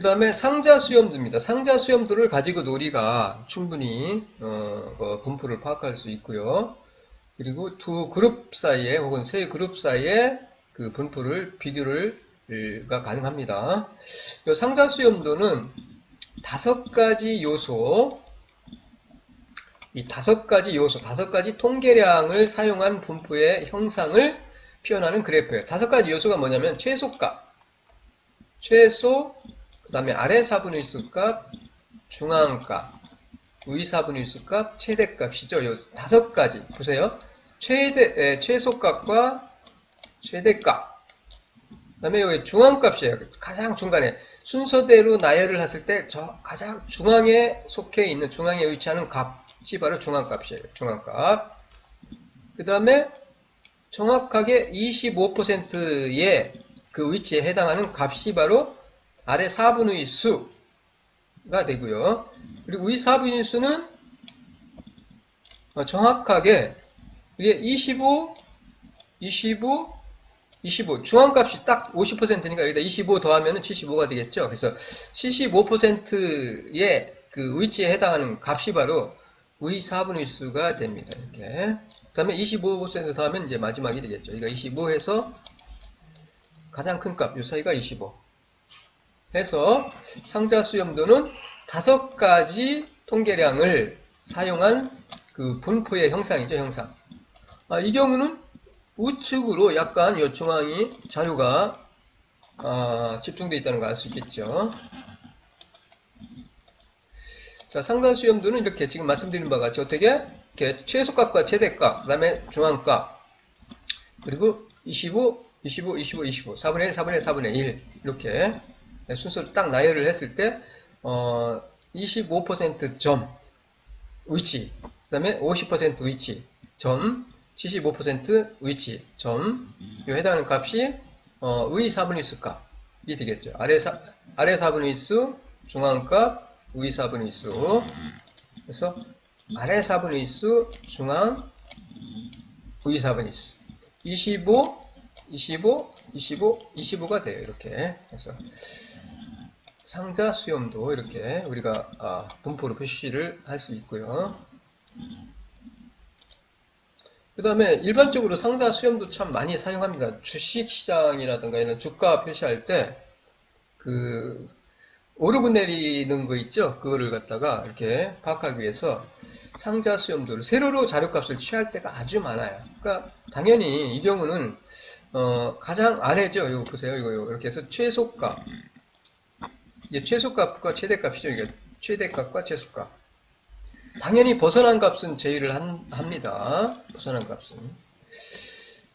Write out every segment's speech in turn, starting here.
다음에 상자 수염도입니다. 상자 수염도를 가지고도 우리가 충분히 분포를 파악할 수 있고요. 그리고 두 그룹 사이에 혹은 세 그룹 사이에 그 분포를 비교가 가능합니다. 이 상자 수염도는 5가지 요소, 이 5가지 요소, 5가지 통계량을 사용한 분포의 형상을 표현하는 그래프예요. 5가지 요소가 뭐냐면 최소값, 최소, 그 다음에 아래 4분의 1수 값, 중앙값, 위 4분의 1수 값, 최대값이죠. 이 5가지 보세요. 최소값과 최대값, 그 다음에 여기 중앙값이에요. 가장 중간에 순서대로 나열을 했을 때 저 가장 중앙에 속해 있는, 중앙에 위치하는 값이 바로 중앙값이에요. 중앙값. 그 다음에 정확하게 25%의 그 위치에 해당하는 값이 바로 아래 4분의 수가 되고요. 그리고 위 4분의 수는 정확하게 이게 25, 중앙값이 딱 50%니까 여기다 25 더하면 75가 되겠죠. 그래서 75%의 그 위치에 해당하는 값이 바로 위 4분의 수가 됩니다. 이렇게. 그 다음에 25% 더하면 이제 마지막이 되겠죠. 그러니까 25해서 가장 큰 값, 이 사이가 25. 해서 상자 수염도는 5가지 통계량을 사용한 그 분포의 형상이죠, 형상. 이 경우는 우측으로 약간 이 중앙이 자유가 집중되어 있다는 걸 알 수 있겠죠. 자, 상단 수염도는 이렇게 지금 말씀드린 바와 같이 어떻게? 이렇게 최소값과 최대값, 그 다음에 중앙값, 그리고 25, 25, 25, 25, 4분의 1, 4분의 1, 4분의 1 이렇게 순서를 딱 나열을 했을 때 25% 점 위치, 그 다음에 50% 위치 점, 75% 위치 점, 이 해당하는 값이 위 4분의 1수 값이 되겠죠. 아래 4분의 1수, 중앙값, 위 4분의 1수. 그래서 아래 4분의 1수, 중앙, 위 4분의 1수. 25, 25, 25, 25가 돼요. 이렇게 해서 상자 수염도 이렇게 우리가 분포로 표시를 할 수 있고요. 그 다음에 일반적으로 상자 수염도 참 많이 사용합니다. 주식시장이라든가 이런 주가 표시할 때 그 오르고 내리는 거 있죠? 그거를 갖다가 이렇게 파악하기 위해서 상자 수염도를 세로로 자료값을 취할 때가 아주 많아요. 그러니까 당연히 이 경우는 가장 아래죠. 이거 보세요. 이거 이렇게 해서 최소값, 이게 최소값과 최대값이죠. 이게 최대값과 최소값. 당연히 벗어난 값은 제외를 합니다. 벗어난 값은.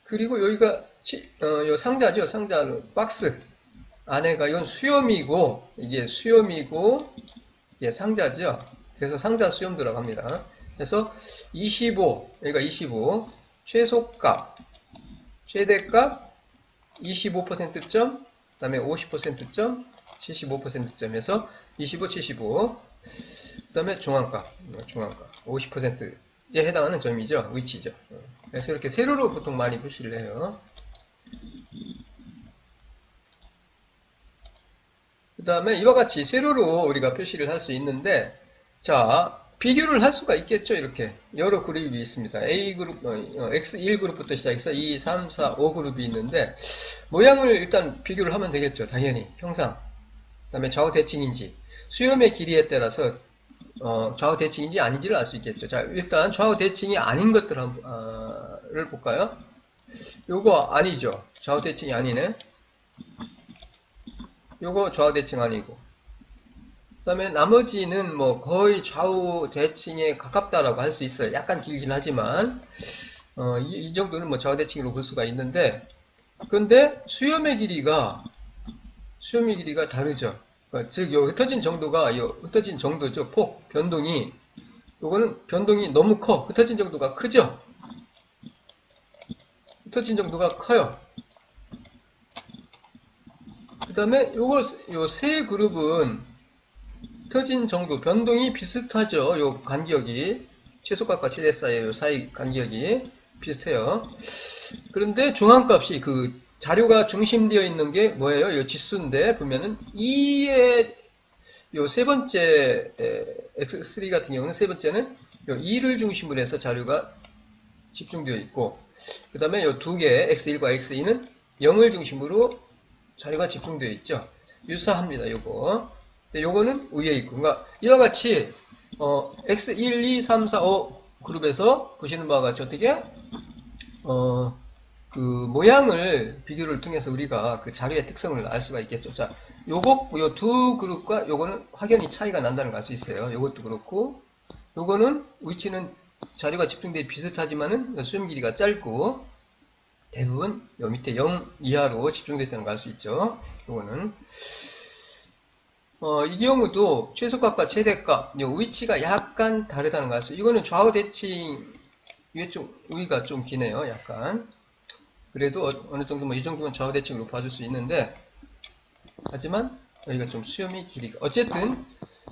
그리고 여기가 요 상자죠. 상자 박스 안에가 이건 수염이고 이게 수염이고 이게 상자죠. 그래서 상자 수염도라고 합니다. 그래서 25, 여기가 25, 최소값, 최대값 25%점, 그 다음에 50%점, 75%점에서 25, 75. 그 다음에 중앙값 50%에 해당하는 점이죠. 위치죠. 그래서 이렇게 세로로 보통 많이 표시를 해요. 그 다음에 이와 같이 세로로 우리가 표시를 할 수 있는데, 자, 비교를 할 수가 있겠죠. 이렇게 여러 그룹이 있습니다. A그룹, X1그룹부터 시작해서 2, 3, 4, 5그룹이 있는데 모양을 일단 비교를 하면 되겠죠. 당연히 형상, 그 다음에 좌우 대칭인지 수염의 길이에 따라서 좌우 대칭인지 아닌지를 알 수 있겠죠. 자, 일단 좌우 대칭이 아닌 것들을 볼까요? 요거 아니죠. 좌우 대칭이 아니네. 요거 좌우 대칭 아니고. 그 다음에 나머지는 뭐 거의 좌우 대칭에 가깝다라고 할 수 있어요. 약간 길긴 하지만 이 정도는 뭐 좌우 대칭으로 볼 수가 있는데, 그런데 수염의 길이가 다르죠. 그러니까 즉, 요 흩어진 정도가, 요 흩어진 정도죠. 폭, 변동이, 요거는 변동이 너무 커. 흩어진 정도가 크죠? 흩어진 정도가 커요. 그 다음에 요 세 그룹은 흩어진 정도, 변동이 비슷하죠. 요 간격이. 최소값과 최대 사이의 요 사이 간격이 비슷해요. 그런데 중앙값이 자료가 중심되어 있는 게 뭐예요? 이 지수인데 보면은 2의 요 세 번째 X3 같은 경우는 세 번째는 요 2를 중심으로 해서 자료가 집중되어 있고 그 다음에 요 두 개 X1과 X2는 0을 중심으로 자료가 집중되어 있죠. 유사합니다. 요거. 근데 요거는 위에 있고 그러니까 이와 같이 X1, 2, 3, 4, 5 그룹에서 보시는 바와 같이 어떻게 그 모양을 비교를 통해서 우리가 그 자료의 특성을 알 수가 있겠죠. 자, 요 두 그룹과 요거는 확연히 차이가 난다는 걸 알 수 있어요. 요것도 그렇고, 요거는 위치는 자료가 집중되어 비슷하지만은 수렴 길이가 짧고, 대부분 요 밑에 0 이하로 집중되어 있다는 걸 알 수 있죠. 요거는. 이 경우도 최소값과 최대값, 요 위치가 약간 다르다는 걸 알 수 있어요. 이거는 좌우 대칭, 위에 좀, 위가 좀 기네요. 약간. 그래도 어느 정도 이 정도면 좌우 대칭으로 봐줄 수 있는데 하지만 여기가 좀 수염이 길이가 어쨌든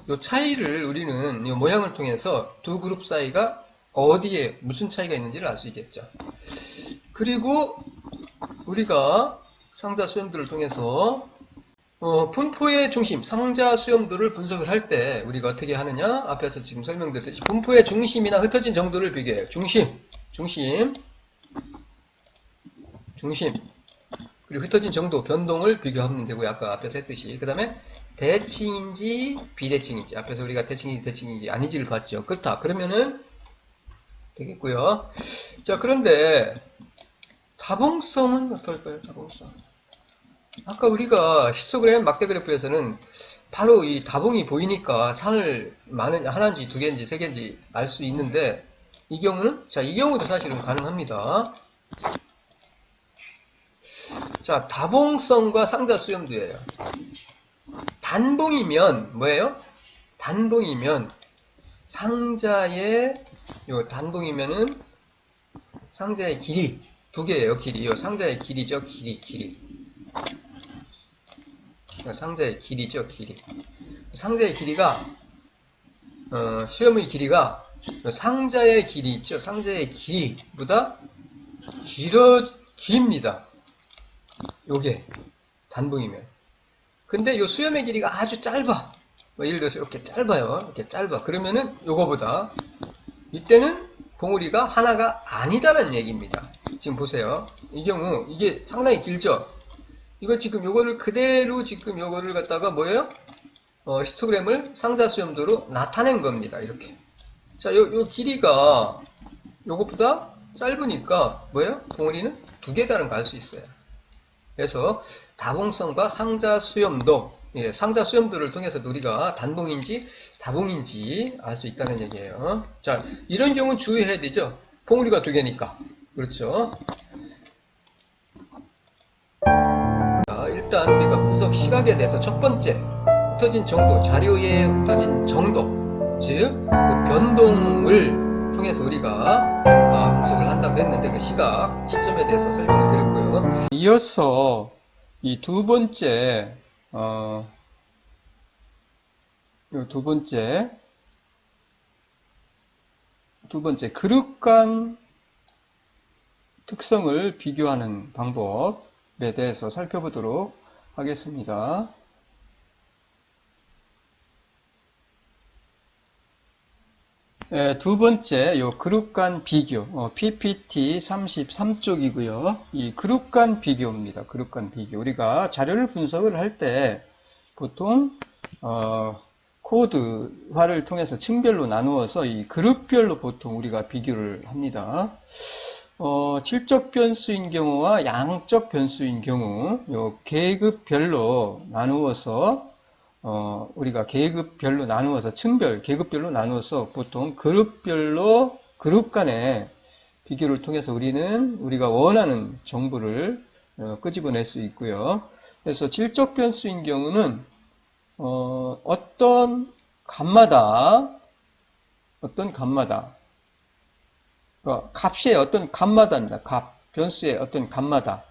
이 차이를 우리는 이 모양을 통해서 두 그룹 사이가 어디에 무슨 차이가 있는지를 알 수 있겠죠. 그리고 우리가 상자 수염들을 통해서 분포의 중심, 상자 수염들을 분석을 할 때 우리가 어떻게 하느냐 앞에서 지금 설명드렸듯이 분포의 중심이나 흩어진 정도를 비교해요. 중심 그리고 흩어진 정도, 변동을 비교하면 되고요. 아까 앞에서 했듯이. 그 다음에 대칭인지 비대칭인지 앞에서 우리가 대칭인지 아닌지를 봤죠. 그렇다. 그러면은 되겠고요. 자, 그런데 다봉성은 어떨까요? 다봉성. 아까 우리가 히스토그램 막대 그래프에서는 바로 이 다봉이 보이니까 상을 하나인지 두 개인지 세 개인지 알 수 있는데 이 경우는 이 경우도 사실은 가능합니다. 자, 다봉성과 상자 수렴도예요. 단봉이면 뭐예요? 단봉이면 단봉이면은 상자의 길이 두 개예요. 길이. 상자의 길이죠. 길이. 상자의 길이죠. 길이. 상자의 길이가 수렴의 길이가 상자의 길이 있죠. 상자의 길이보다 깁니다. 요게 단봉이면. 근데 요 수염의 길이가 아주 짧아. 예를 들어서 이렇게 짧아요. 이렇게 짧아. 그러면은 요거보다 이때는 봉우리가 하나가 아니다라는 얘기입니다. 지금 보세요. 이 경우 이게 상당히 길죠. 이거 지금 요거를 그대로 지금 요거를 갖다가 뭐예요? 히스토그램을 상자 수염도로 나타낸 겁니다. 이렇게. 자, 요 길이가 요것보다 짧으니까 뭐예요? 봉우리는 두 개다는 걸 알 수 있어요. 그래서 다봉성과 상자 수염도, 상자 수염도를 통해서 우리가 단봉인지 다봉인지 알 수 있다는 얘기예요. 자, 이런 경우는 주의해야 되죠. 봉우리가 두 개니까. 그렇죠. 자, 일단 우리가 분석 시각에 대해서 첫 번째, 흩어진 정도, 자료의 흩어진 정도, 즉, 그 변동을 통해서 우리가 분석을 한다고 했는데 그 시점에 대해서 설명을 드렸고요. 이어서 이 두 번째 그룹 간 특성을 비교하는 방법에 대해서 살펴보도록 하겠습니다. 두 번째, 그룹 간 비교, PPT 33쪽이고요. 이 그룹 간 비교입니다. 그룹 간 비교. 우리가 자료를 분석을 할 때 보통 코드화를 통해서 층별로 나누어서 이 그룹별로 보통 우리가 비교를 합니다. 질적 변수인 경우와 양적 변수인 경우, 계급별로 나누어서 우리가 계급별로 나누어서 계급별로 나누어서 보통 그룹별로 그룹 간의 비교를 통해서 우리가 원하는 정보를 끄집어낼 수 있고요. 그래서 질적 변수인 경우는 어떤 값마다 값의 어떤 값마다입니다. 변수의 어떤 값마다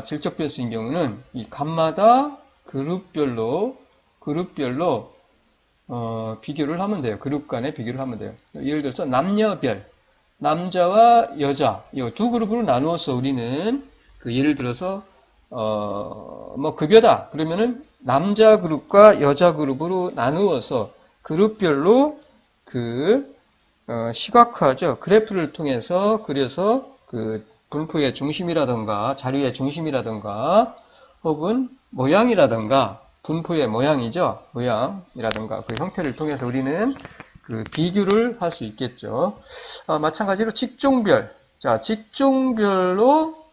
질적 변수인 경우는 이 값마다 그룹별로 비교를 하면 돼요. 그룹 간의 비교를 하면 돼요. 예를 들어서 남자와 여자 이 두 그룹으로 나누어서 우리는 그 예를 들어서 뭐 급여다 그러면은 남자 그룹과 여자 그룹으로 나누어서 그룹별로 그 시각화죠. 그래프를 통해서 그려서 그 분포의 중심이라든가 자료의 중심이라든가 혹은 모양이라든가 분포의 모양이죠. 모양이라든가 그 형태를 통해서 우리는 그 비교를 할 수 있겠죠. 마찬가지로 직종별. 자, 직종별로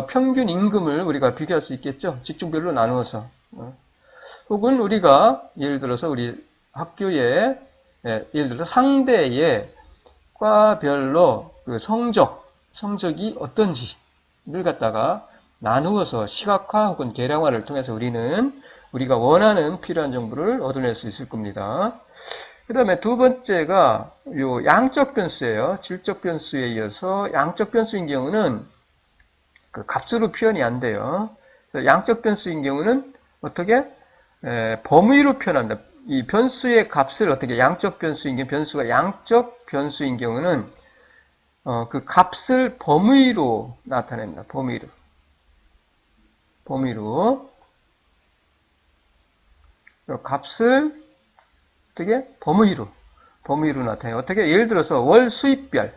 평균 임금을 우리가 비교할 수 있겠죠. 직종별로 나누어서. 혹은 우리가 예를 들어서 우리 학교에 예를 들어서 상대의 과별로 그 성적이 어떤지를 갖다가 나누어서 시각화 혹은 계량화를 통해서 우리가 원하는 필요한 정보를 얻어낼 수 있을 겁니다. 그 다음에 두 번째가 요 양적 변수예요. 질적 변수에 이어서 양적 변수인 경우는 그 값으로 표현이 안 돼요. 양적 변수인 경우는 어떻게 범위로 표현합니다. 이 변수의 값을 어떻게 양적 변수인 경우 변수가 양적 변수인 경우는 그 값을 범위로 나타냅니다. 범위로 값을 어떻게 범위로 나타내요. 어떻게 예를 들어서 월 수입별.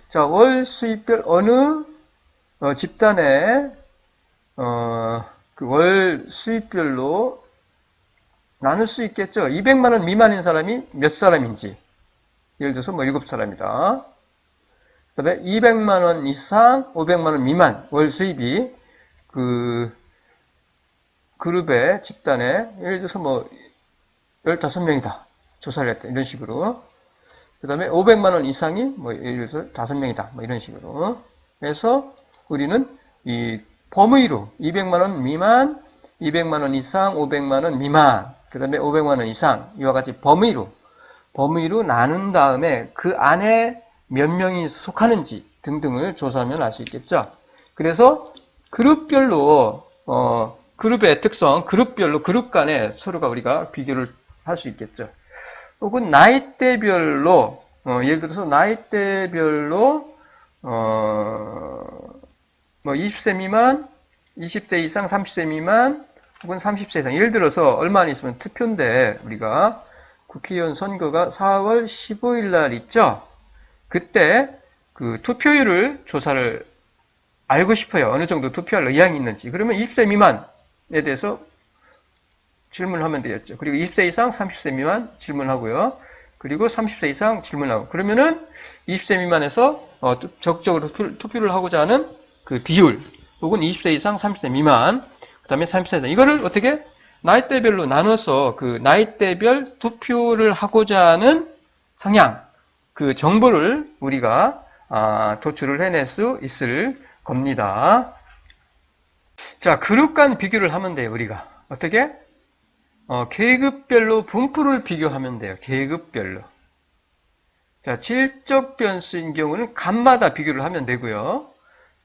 자, 월 수입별 어느 집단의 그 월 수입별로 나눌 수 있겠죠. 200만 원 미만인 사람이 몇 사람인지. 예를 들어서 뭐 7사람이다. 그 다음에 200만 원 이상, 500만 원 미만 월 수입이 그 그룹의 집단에 예를 들어서 뭐 15명이다. 조사를 했다. 이런 식으로. 그 다음에 500만 원 이상이 뭐 예를 들어서 5명이다. 뭐 이런 식으로. 그래서 우리는 이 범위로 200만 원 미만, 200만 원 이상, 500만 원 미만, 그 다음에 500만 원 이상 이와 같이 범위로 나눈 다음에 그 안에 몇 명이 속하는지 등등을 조사하면 알 수 있겠죠. 그래서 그룹별로 그룹의 특성, 그룹별로 그룹 간에 서로가 우리가 비교를 할 수 있겠죠. 혹은 나이대별로 예를 들어서 나이대별로 뭐 20세 미만, 20세 이상, 30세 미만, 혹은 30세 이상. 예를 들어서 얼마 안 있으면 투표인데 우리가 국회의원 선거가 4월 15일 날 있죠. 그때 그 투표율을 조사를 알고 싶어요. 어느 정도 투표할 의향이 있는지. 그러면 20세 미만에 대해서 질문을 하면 되겠죠. 그리고 20세 이상, 30세 미만 질문하고요. 그리고 30세 이상 질문하고. 그러면은 20세 미만에서 적극적으로 투표를 하고자 하는 그 비율, 혹은 20세 이상, 30세 미만, 그 다음에 30세 이상. 이거를 어떻게 나이대별로 나눠서 그 나이대별 투표를 하고자 하는 성향, 그 정보를 우리가 도출을 해낼 수 있을 겁니다. 자, 그룹 간 비교를 하면 돼요, 우리가. 어떻게? 계급별로 분포를 비교하면 돼요. 계급별로. 자, 질적 변수인 경우는 값마다 비교를 하면 되고요.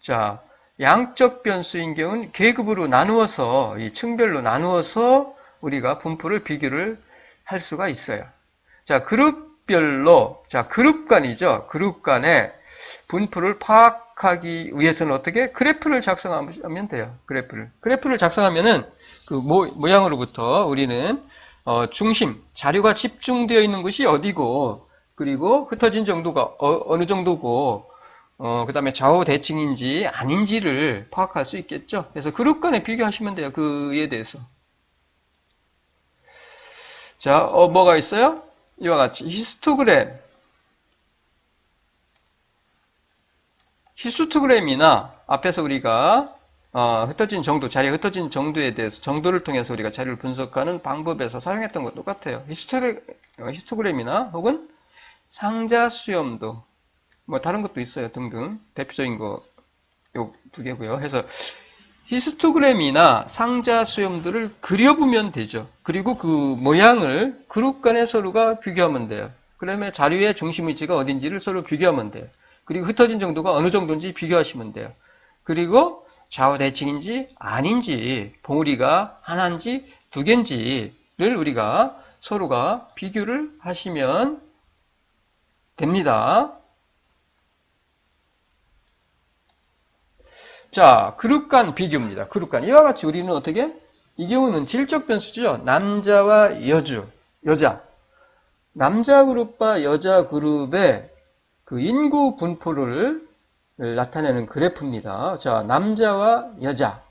자, 양적 변수인 경우는 계급으로 나누어서, 이 층별로 나누어서 우리가 분포를 비교를 할 수가 있어요. 자, 그룹별로, 자, 그룹 간이죠. 그룹 간의 분포를 파악하기 위해서는 어떻게? 그래프를 작성하면 돼요. 그래프를 작성하면은 그 모양으로부터 우리는 중심, 자료가 집중되어 있는 곳이 어디고, 그리고 흩어진 정도가 어느 정도고, 그 다음에 좌우 대칭인지 아닌지를 파악할 수 있겠죠. 그래서 그룹 간에 비교하시면 돼요. 그에 대해서. 자, 뭐가 있어요? 이와 같이 히스토그램이나 앞에서 우리가 흩어진 정도, 자리가 흩어진 정도에 대해서 정도를 통해서 우리가 자료를 분석하는 방법에서 사용했던 것 똑같아요. 히스토그램이나 혹은 상자 수염도, 뭐 다른 것도 있어요. 등등. 대표적인 거 요 두 개고요. 해서 히스토그램이나 상자 수염들을 그려보면 되죠. 그리고 그 모양을 그룹 간에 서로가 비교하면 돼요. 그러면 자료의 중심 위치가 어딘지를 서로 비교하면 돼요. 그리고 흩어진 정도가 어느 정도인지 비교하시면 돼요. 그리고 좌우 대칭인지 아닌지, 봉우리가 하나인지 두 개인지를 우리가 서로가 비교를 하시면 됩니다. 자, 그룹 간 비교입니다. 그룹 간. 이와 같이 우리는 어떻게? 이 경우는 질적 변수죠. 남자와 여자. 남자 그룹과 여자 그룹의 그 인구 분포를 나타내는 그래프입니다. 자, 남자와 여자.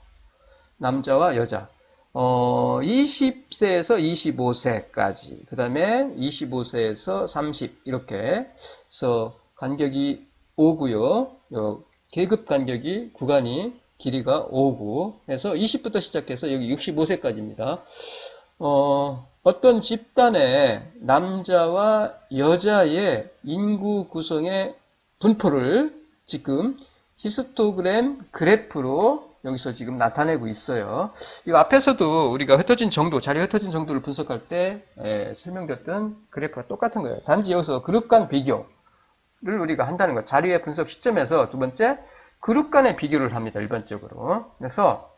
20세에서 25세까지. 그 다음에 25세에서 30. 이렇게. 그래서 간격이 5고요. 계급 간격이 구간이 길이가 5고 해서 20부터 시작해서 여기 65세까지입니다. 어떤 집단의 남자와 여자의 인구 구성의 분포를 지금 히스토그램 그래프로 여기서 지금 나타내고 있어요. 이 앞에서도 우리가 흩어진 정도, 자리 흩어진 정도를 분석할 때 설명드렸던 그래프가 똑같은 거예요. 단지 여기서 그룹 간 비교를 우리가 한다는 것. 자리의 분석 시점에서 두 번째 그룹 간의 비교를 합니다. 일반적으로. 그래서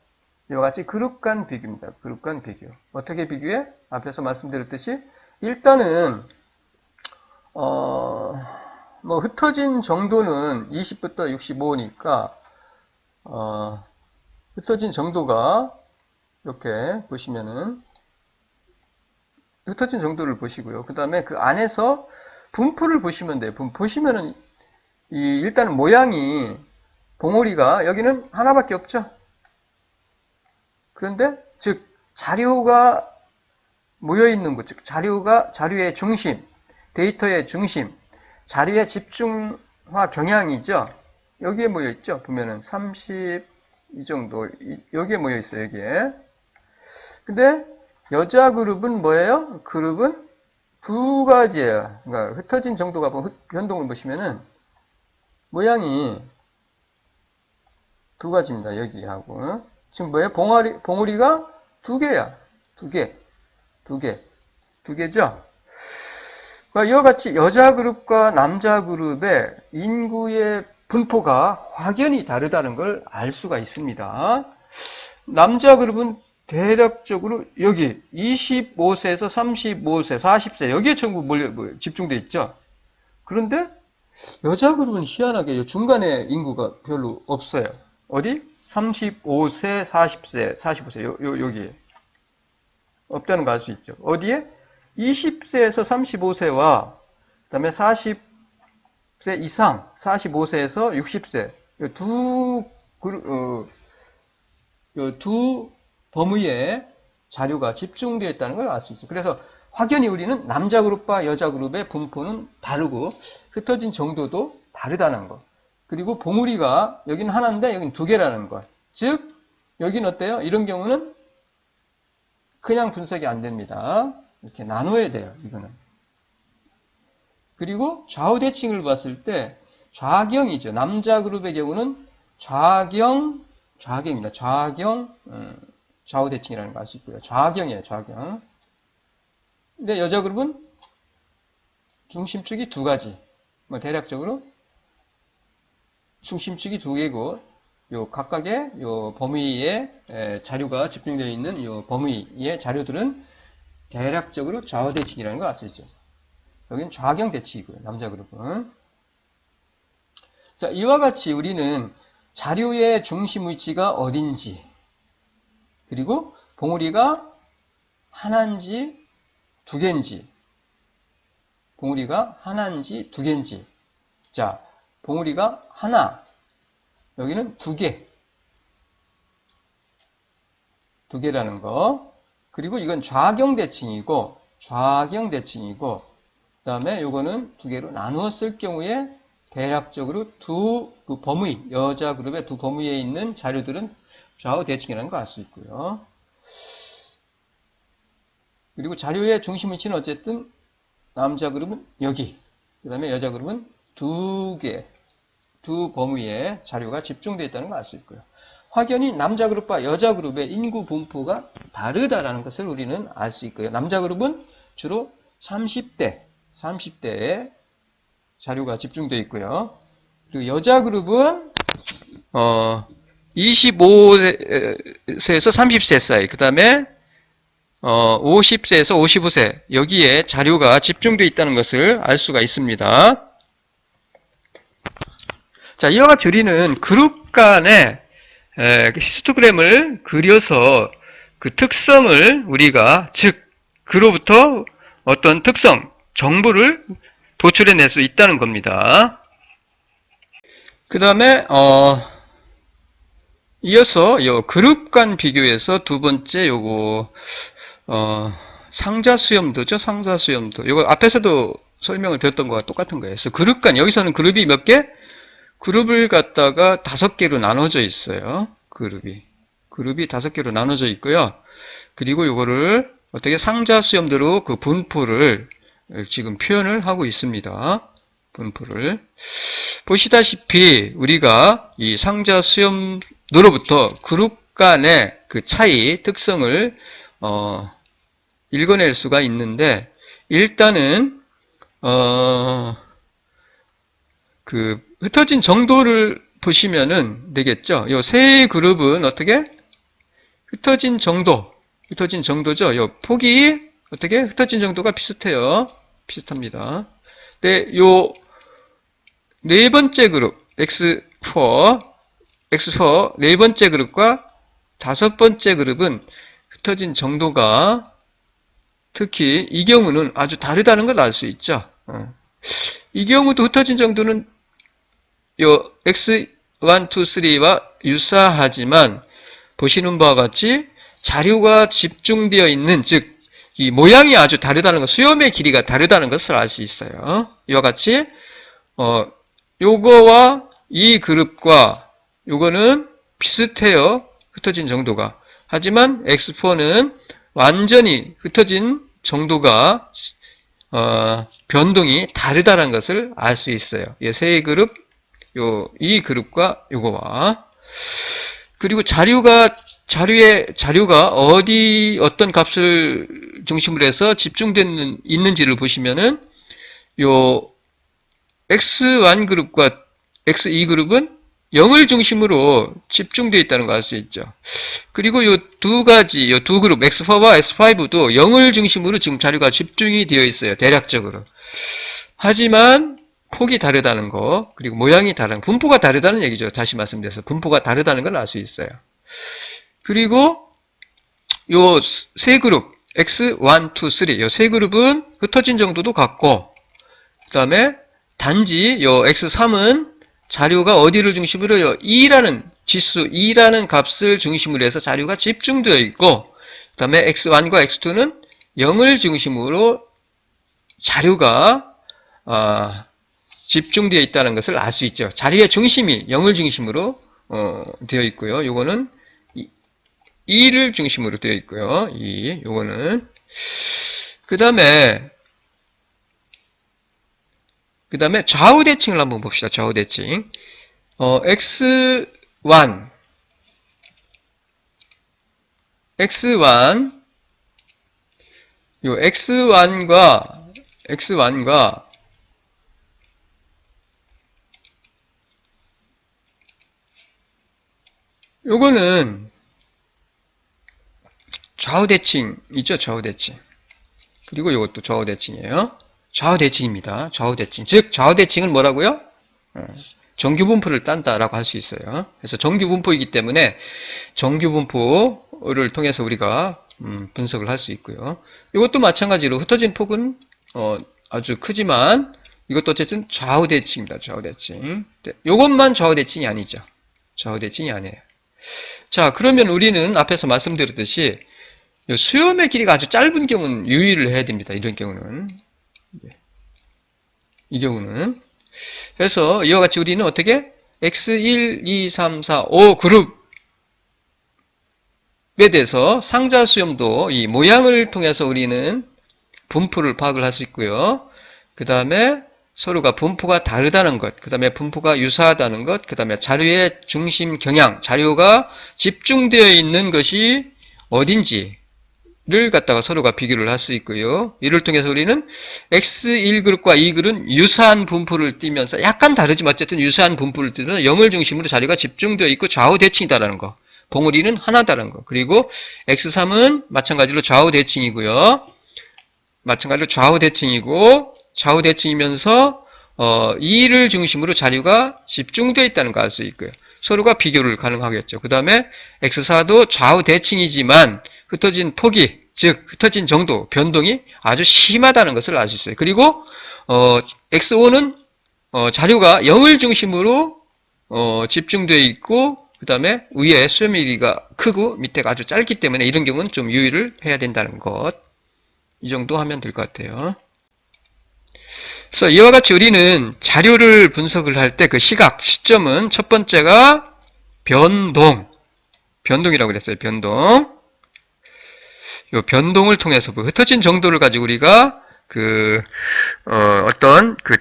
이와 같이 그룹 간 비교입니다. 그룹 간 비교. 어떻게 비교해? 앞에서 말씀드렸듯이 일단은 뭐 흩어진 정도는 20부터 65니까 흩어진 정도가 이렇게 보시면은 흩어진 정도를 보시고요. 그 다음에 그 안에서 분포를 보시면 돼요. 보시면은 일단은 모양이 봉우리가 여기는 하나밖에 없죠. 그런데 즉 자료가 모여 있는 곳, 즉 자료의 중심, 데이터의 중심, 자료의 집중화 경향이죠. 여기에 모여 있죠. 보면은 30 이 정도 여기에 모여 있어요. 여기에. 근데 여자 그룹은 뭐예요? 그룹은 두 가지예요. 그러니까 흩어진 정도가 변동을 보시면은 모양이 두 가지입니다. 여기하고 지금 뭐예요? 봉우리가 두 개야. 두 개죠. 이와 같이 여자 그룹과 남자 그룹의 인구의 분포가 확연히 다르다는 걸 알 수가 있습니다. 남자 그룹은 대략적으로 여기 25세에서 35세, 40세 여기에 전부 집중되어 있죠. 그런데 여자 그룹은 희한하게 중간에 인구가 별로 없어요. 어디? 35세, 40세, 45세 여기에 없다는 거 알 수 있죠. 어디에? 20세에서 35세와 그 다음에 40세 이상, 45세에서 60세 두 범위에 자료가 집중되어 있다는 걸 알 수 있어요. 그래서 확연히 우리는 남자 그룹과 여자 그룹의 분포는 다르고 흩어진 정도도 다르다는 것. 그리고 봉우리가 여기는 하나인데 여기는 두 개라는 것. 즉 여기는 어때요? 이런 경우는 그냥 분석이 안 됩니다. 이렇게 나눠야 돼요. 이거는. 그리고 좌우 대칭을 봤을 때 좌경이죠. 남자 그룹의 경우는 좌경입니다. 좌우 대칭이라는 걸 알 수 있고요. 좌경이에요. 좌경. 근데 여자 그룹은 중심축이 두 가지. 대략적으로 중심축이 두 개고 요 각각의 요 범위에 자료가 집중되어 있는 요 범위의 자료들은 대략적으로 좌우 대칭이라는 걸 알 수 있죠. 여기는 좌경 대칭이고요. 남자 그룹은. 자, 이와 같이 우리는 자료의 중심 위치가 어딘지, 그리고 봉우리가 하나인지 두 개인지, 자, 봉우리가 하나, 여기는 두 개라는 거. 그리고 이건 좌경 대칭이고, 그 다음에 요거는 두 개로 나누었을 경우에 대략적으로 그 범위, 여자 그룹의 두 범위에 있는 자료들은 좌우 대칭이라는 걸 알 수 있고요. 그리고 자료의 중심 위치는 어쨌든 남자 그룹은 여기, 그 다음에 여자 그룹은 두 범위에 자료가 집중되어 있다는 걸 알 수 있고요. 확연히 남자 그룹과 여자 그룹의 인구 분포가 다르다라는 것을 우리는 알 수 있고요. 남자 그룹은 주로 30대에 자료가 집중되어 있고요. 그리고 여자 그룹은 25세에서 30세 사이, 그 다음에 50세에서 55세 여기에 자료가 집중되어 있다는 것을 알 수가 있습니다. 자, 이와 같이 우리는 그룹 간의 그 히스토그램을 그려서 그 특성을 우리가, 즉 그로부터 어떤 특성, 정보를 도출해낼 수 있다는 겁니다. 그 다음에 이어서 요 그룹 간 비교에서 두 번째 요거 상자 수염도죠. 상자 수염도. 요거 앞에서도 설명을 드렸던 거와 똑같은 거예요. 그래서 그룹 간, 여기서는 그룹이 몇 개? 그룹을 갖다가 5개로 나눠져 있어요. 그룹이 5개로 나눠져 있고요. 그리고 요거를 어떻게 상자 수염도로 그 분포를 지금 표현을 하고 있습니다. 분포를. 보시다시피 우리가 이 상자 수염도로부터 그룹 간의 그 차이, 특성을 읽어낼 수가 있는데, 일단은 그 흩어진 정도를 보시면은 되겠죠. 요 세 그룹은 어떻게? 흩어진 정도죠. 요 폭이 어떻게? 흩어진 정도가 비슷해요. 비슷합니다. 근데 요 네 번째 그룹, X4 네 번째 그룹과 다섯 번째 그룹은 흩어진 정도가 특히 이 경우는 아주 다르다는 걸 알 수 있죠. 이 경우도 흩어진 정도는 요 X1, 2, 3와 유사하지만 보시는 바와 같이 자료가 집중되어 있는, 즉 이 모양이 아주 다르다는 것, 수염의 길이가 다르다는 것을 알 수 있어요. 이와 같이 요거와 이 그룹과 요거는 비슷해요. 흩어진 정도가. 하지만 X4는 완전히 흩어진 정도가 변동이 다르다는 것을 알 수 있어요. 이 세 그룹, 이 그룹과 요거와. 그리고 자료가 어떤 값을 중심으로 해서 집중되는 있는지를 보시면은 요 X1 그룹과 X2 그룹은 0을 중심으로 집중되어 있다는 걸 알 수 있죠. 그리고 요 두 그룹 X4와 S5도 0을 중심으로 지금 자료가 집중이 되어 있어요. 대략적으로. 하지만 폭이 다르다는 거, 그리고 모양이 다른, 분포가 다르다는 얘기죠. 다시 말씀드려서 분포가 다르다는 걸 알 수 있어요. 그리고 요 세 그룹 X1, 2, 3, 요 세 그룹은 흩어진 정도도 같고, 그 다음에 단지 요 X3은 자료가 어디를 중심으로 요 2라는 지수, 2라는 값을 중심으로 해서 자료가 집중되어 있고, 그 다음에 X1과 X2는 0을 중심으로 자료가 집중되어 있다는 것을 알 수 있죠. 자리의 중심이 0을 중심으로 되어 있고요. 요거는 2를 중심으로 되어 있고요. 요거는 그 다음에 좌우 대칭을 한번 봅시다. 좌우 대칭. X1 요 X1과 요거는 좌우 대칭이죠. 좌우 대칭. 그리고 요것도 좌우 대칭이에요. 좌우 대칭입니다. 좌우 대칭. 즉 좌우 대칭은 뭐라고요? 정규 분포를 딴다라고 할 수 있어요. 그래서 정규 분포이기 때문에 정규 분포를 통해서 우리가 분석을 할 수 있고요. 이것도 마찬가지로 흩어진 폭은 아주 크지만 이것도 어쨌든 좌우 대칭입니다. 좌우 대칭. 이것만 좌우 대칭이 아니죠. 좌우 대칭이 아니에요. 자, 그러면 우리는 앞에서 말씀드렸듯이 수염의 길이가 아주 짧은 경우는 유의를 해야 됩니다. 이런 경우는. 이 경우는. 그래서 이와 같이 우리는 어떻게? X1, 2, 3, 4, 5 그룹에 대해서 상자 수염도 이 모양을 통해서 우리는 분포를 파악을 할 수 있고요. 그 다음에 서로가 분포가 다르다는 것, 그 다음에 분포가 유사하다는 것, 그 다음에 자료의 중심 경향, 자료가 집중되어 있는 것이 어딘지를 갖다가 서로가 비교를 할 수 있고요. 이를 통해서 우리는 X1그룹과 2그룹은 유사한 분포를 띠면서 약간 다르지만 어쨌든 유사한 분포를 띠면 0을 중심으로 자료가 집중되어 있고 좌우 대칭이다라는 거. 봉우리는 하나다라는 거. 그리고 X3은 마찬가지로 좌우 대칭이고요. 마찬가지로 좌우 대칭이고 좌우 대칭이면서 2를 중심으로 자료가 집중되어 있다는 걸 알 수 있고요. 서로가 비교를 가능하겠죠. 그 다음에 X4도 좌우 대칭이지만 흩어진 폭이, 즉 흩어진 정도, 변동이 아주 심하다는 것을 알 수 있어요. 그리고 X5는 자료가 0을 중심으로 집중되어 있고, 그 다음에 위에 수렴 길이가 크고 밑에가 아주 짧기 때문에 이런 경우는 좀 유의를 해야 된다는 것. 이 정도 하면 될 것 같아요. 그래서 이와 같이 우리는 자료를 분석을 할 때 그 시각, 시점은 첫 번째가 변동이라고 그랬어요. 변동. 이 변동을 통해서 흩어진 정도를 가지고 우리가 어떤 그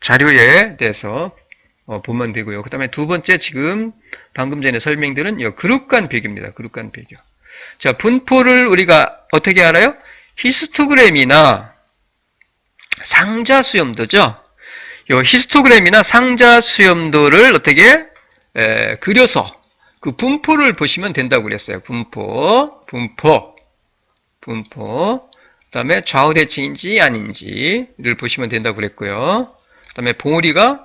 자료에 대해서 보면 되고요. 그 다음에 두 번째, 지금 방금 전에 설명드린 이 그룹 간 비교입니다. 그룹 간 비교. 자, 분포를 우리가 어떻게 알아요? 히스토그램이나 상자 수염도죠. 이 히스토그램이나 상자 수염도를 어떻게 그려서 그 분포를 보시면 된다고 그랬어요. 분포. 그 다음에 좌우 대칭인지 아닌지를 보시면 된다고 그랬고요. 그 다음에 봉우리가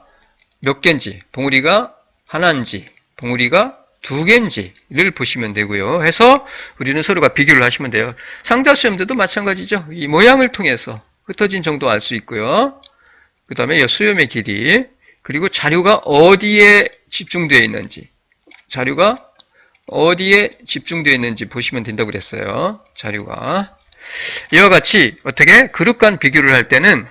몇 개인지, 봉우리가 하나인지, 봉우리가 두 개인지를 보시면 되고요. 해서 우리는 서로가 비교를 하시면 돼요. 상자 수염도도 마찬가지죠. 이 모양을 통해서 흩어진 정도 알 수 있고요. 그 다음에 이 수염의 길이, 그리고 자료가 어디에 집중되어 있는지, 보시면 된다고 그랬어요. 자료가. 이와 같이 어떻게 그룹 간 비교를 할 때는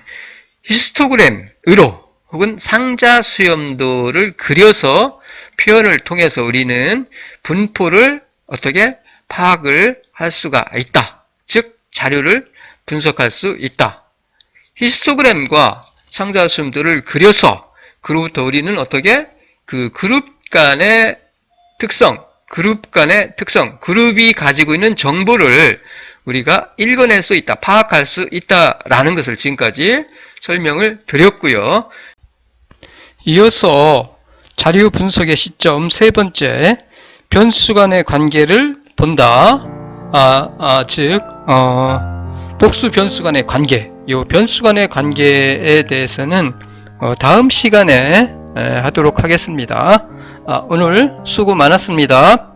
히스토그램으로 혹은 상자 수염도를 그려서 표현을 통해서 우리는 분포를 어떻게 파악을 할 수가 있다. 즉 자료를 분석할 수 있다. 히스토그램과 상자 수염도를 그려서 그로부터 우리는 어떻게 그 그룹 간의 특성, 그룹이 가지고 있는 정보를 우리가 읽어낼 수 있다, 파악할 수 있다라는 것을 지금까지 설명을 드렸고요. 이어서 자료 분석의 시점 세 번째, 변수 간의 관계를 본다. 즉 복수 변수 간의 관계. 이 변수 간의 관계에 대해서는 다음 시간에 하도록 하겠습니다. 오늘 수고 많았습니다.